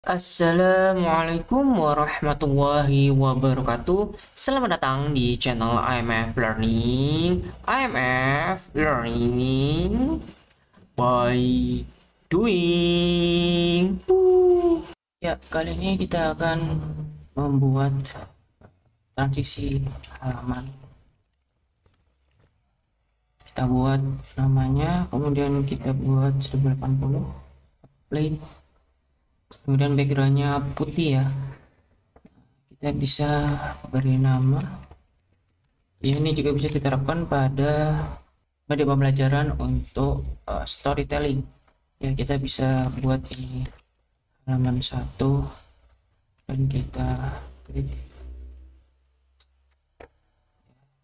Assalamualaikum warahmatullahi wabarakatuh. Selamat datang di channel IMF Learning. IMF Learning by doing. Ya, kali ini kita akan membuat transisi halaman. Kita buat namanya, kemudian kita buat 1080 plain. Kemudian backgroundnya putih ya, kita bisa beri nama ya. Ini juga bisa diterapkan pada pembelajaran untuk storytelling ya. Kita bisa buat ini halaman 1 dan kita klik.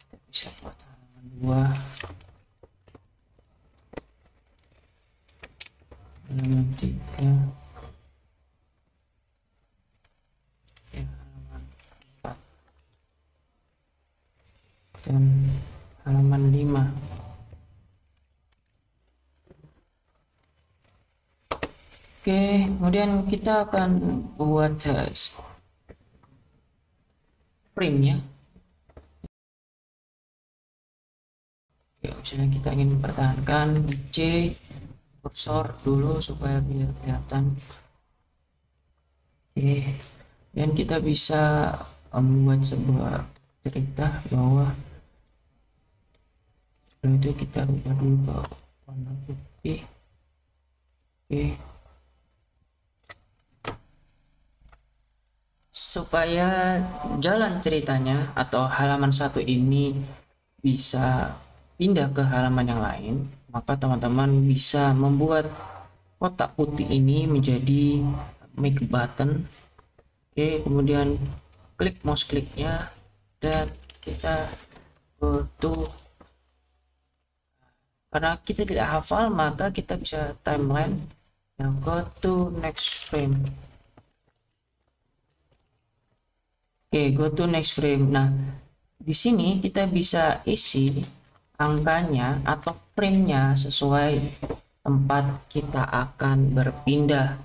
Kita bisa buat halaman 2, halaman 3 ya, halaman 4 dan halaman 5. Oke, kemudian kita akan buat frame ya. Oke, misalnya kita ingin mempertahankan C kursor dulu supaya biar kelihatan. Oke, dan kita bisa membuat sebuah cerita bahwa setelah itu kita ubah dulu ke warna putih. Oke, supaya jalan ceritanya atau halaman 1 ini bisa pindah ke halaman yang lain, maka teman-teman bisa membuat kotak putih ini menjadi make button. Oke, kemudian klik mouse kliknya dan kita go to, karena kita tidak hafal maka kita bisa timeline yang go to next frame. Oke, go to next frame. Nah, di sini kita bisa isi angkanya atau frame-nya sesuai tempat kita akan berpindah.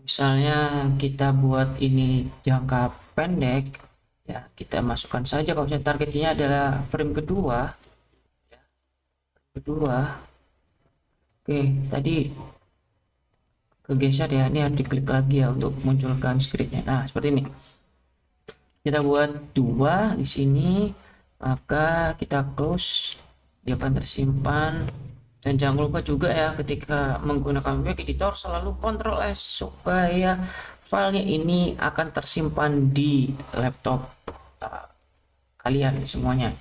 Misalnya kita buat ini jangka pendek ya, kita masukkan saja kalau misalnya targetnya adalah frame kedua ya, oke, tadi kegeser ya, ini harus diklik lagi ya untuk munculkan scriptnya. Nah, seperti ini. Kita buat 2 di sini, maka kita close, dia akan tersimpan. Dan jangan lupa juga ya, ketika menggunakan web editor selalu Ctrl S supaya filenya ini akan tersimpan di laptop kalian semuanya.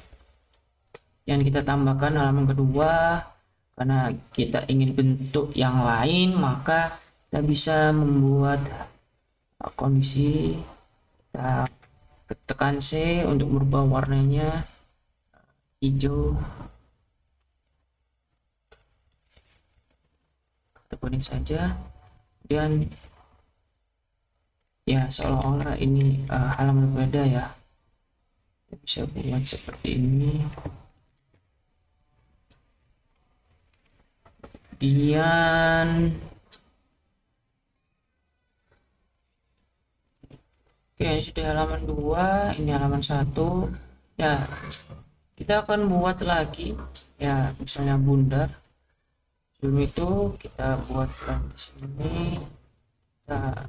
Yang kita tambahkan halaman kedua, karena kita ingin bentuk yang lain maka kita bisa membuat kondisi. Kita tekan C untuk merubah warnanya hijau, kita kuning saja, dan ya seolah-olah ini halaman berbeda ya. Kita bisa buat seperti ini. Kemudian oke, ini sudah halaman 2, ini halaman 1 ya. Kita akan buat lagi ya, misalnya bundar. Sebelum itu kita buat di sini, kita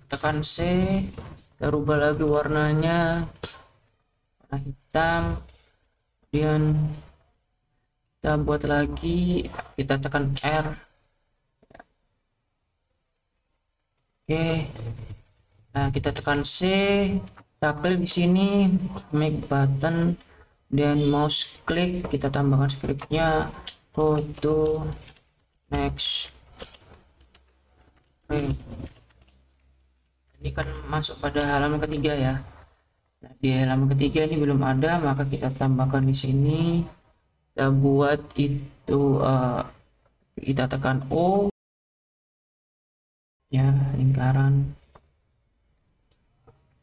tekan C, kita rubah lagi warnanya warna hitam, kemudian kita buat lagi, kita tekan R. Oke, nah kita tekan C, kita klik di sini make button dan mouse klik, kita tambahkan scriptnya go to next frame. Ini kan masuk pada halaman ketiga ya. Nah, di halaman ketiga ini belum ada, maka kita tambahkan di sini. Kita buat itu kita tekan O ya, lingkaran,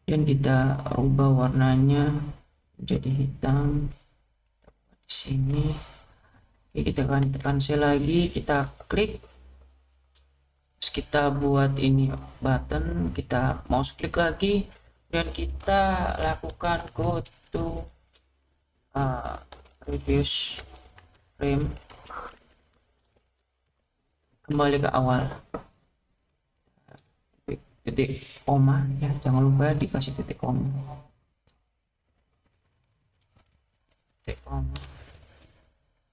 dan kita rubah warnanya menjadi hitam di sini. Oke, kita akan tekan C lagi, kita klik Terus kita buat ini button, kita mouse klik lagi dan kita lakukan go to previous frame, kembali ke awal, titik koma ya, jangan lupa dikasih titik koma,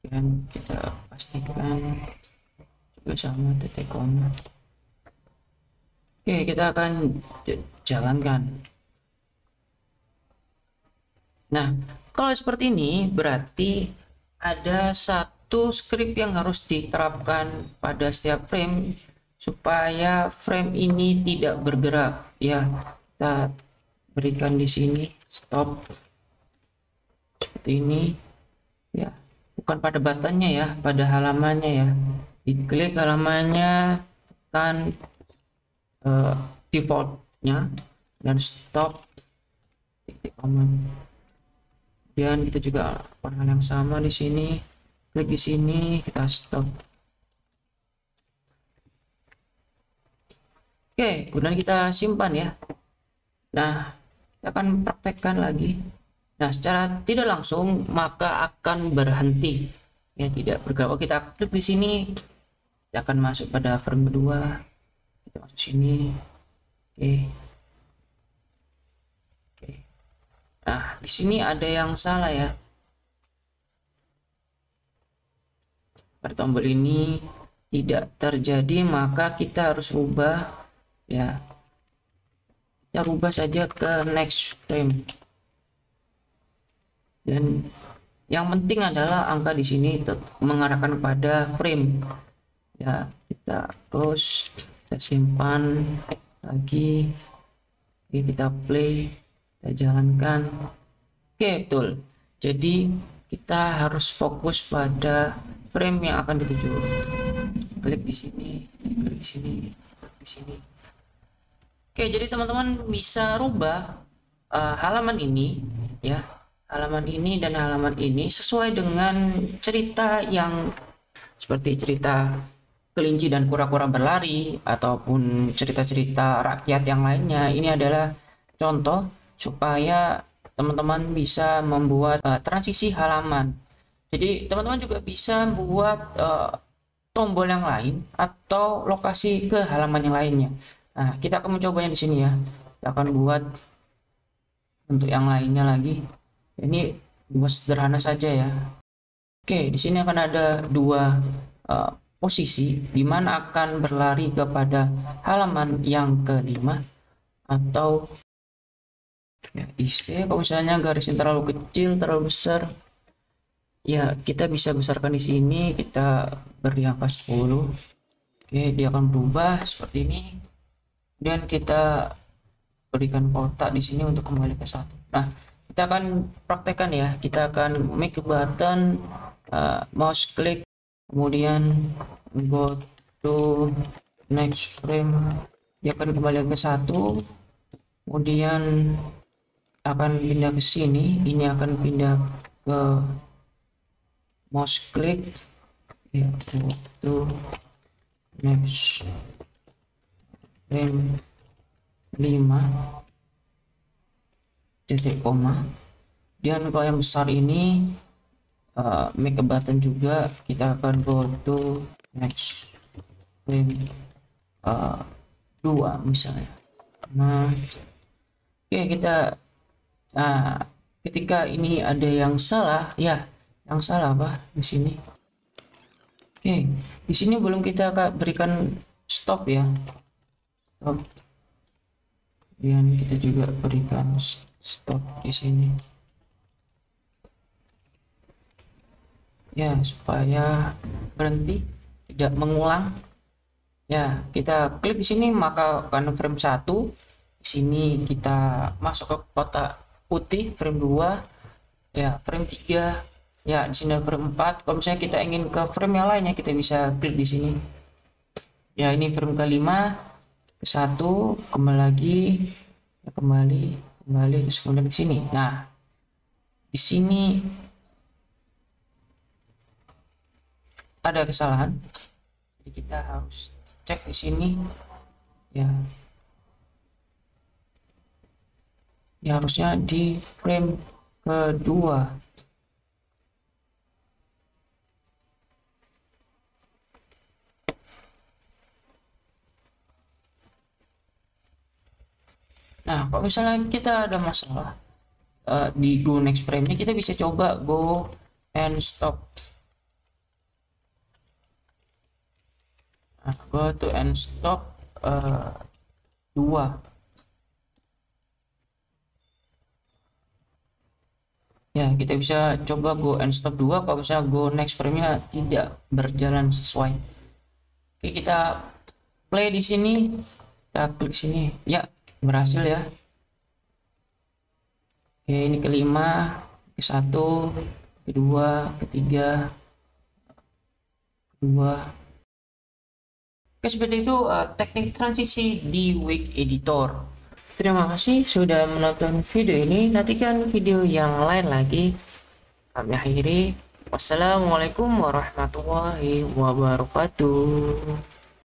dan kita pastikan juga sama titik koma. Oke, kita akan jalankan. Nah, kalau seperti ini berarti ada satu script yang harus diterapkan pada setiap frame supaya frame ini tidak bergerak ya. Kita berikan di sini stop seperti ini ya, bukan pada buttonnya ya, pada halamannya ya. Diklik halamannya, tekan defaultnya dan stop titik command. Dan kita juga lakukan hal yang sama di sini, klik di sini, kita stop. Oke, kemudian kita simpan ya. Nah, kita akan praktekkan lagi. Nah, secara tidak langsung maka akan berhenti ya, tidak bergerak. Kita klik di sini, kita akan masuk pada frame kedua. Kita masuk sini. Oke. Nah, di sini ada yang salah ya. Pada tombol ini tidak terjadi, maka kita harus rubah ya. Kita rubah saja ke next frame. Dan yang penting adalah angka di sini mengarahkan pada frame. Ya, kita close, kita simpan lagi. Oke, kita play, kita jalankan. Oke, betul. Jadi kita harus fokus pada frame yang akan dituju. Klik di sini, klik di sini, klik di sini. Oke, jadi teman-teman bisa rubah halaman ini ya, halaman ini dan halaman ini sesuai dengan cerita yang seperti cerita kelinci dan kura-kura berlari ataupun cerita-cerita rakyat yang lainnya. Ini adalah contoh supaya teman-teman bisa membuat transisi halaman. Jadi teman-teman juga bisa membuat tombol yang lain atau lokasi ke halaman yang lainnya. Nah, kita akan mencobanya di sini ya. Kita akan buat untuk yang lainnya lagi. Ini buat sederhana saja ya. Oke, di sini akan ada dua posisi di mana akan berlari kepada halaman yang kelima atau ya, isi. Kalau misalnya garisnya terlalu kecil, terlalu besar, ya kita bisa besarkan di sini. Kita beri angka 10. Oke, dia akan berubah seperti ini. Dan kita berikan kotak di sini untuk kembali ke 1. Nah, kita akan praktekkan ya. Kita akan make a button, mouse click, kemudian go to next frame, dia akan kembali ke 1, kemudian akan pindah ke sini, ini akan pindah ke mouse click ya, go to next frame 5 titik koma. Dan kalau yang besar ini make a button juga, kita akan go to next frame 2 misalnya. Nah, oke, kita ketika ini ada yang salah ya, yang salah apa di sini. Oke, di sini belum kita berikan stop ya, stop. Dan kita juga berikan stop di sini ya, supaya berhenti, tidak mengulang ya. Kita klik di sini, maka akan frame 1. Di sini kita masuk ke kotak putih, frame 2 ya, frame 3 ya, di sini frame 4. Kalau misalnya kita ingin ke frame yang lainnya, kita bisa klik di sini ya. Ini frame kelima, ke 1, kembali lagi ya, kembali terus kemudian ke sini. Nah, di sini ada kesalahan, jadi kita harus cek di sini ya. Ya harusnya di frame kedua. Nah, kalau misalnya kita ada masalah di go next frame ini, kita bisa coba go and stop. Nah, go to and stop 2. Ya, kita bisa coba go and stop 2 kalau misalnya go next frame-nya tidak berjalan sesuai. Oke, kita play di sini, kita klik sini. Ya, berhasil ya. Oke, ini kelima, ke-1, kedua, ketiga, kedua. Oke, seperti itu teknik transisi di Wake Editor. Terima kasih sudah menonton video ini. Nantikan video yang lain lagi. Kami akhiri. Wassalamualaikum warahmatullahi wabarakatuh.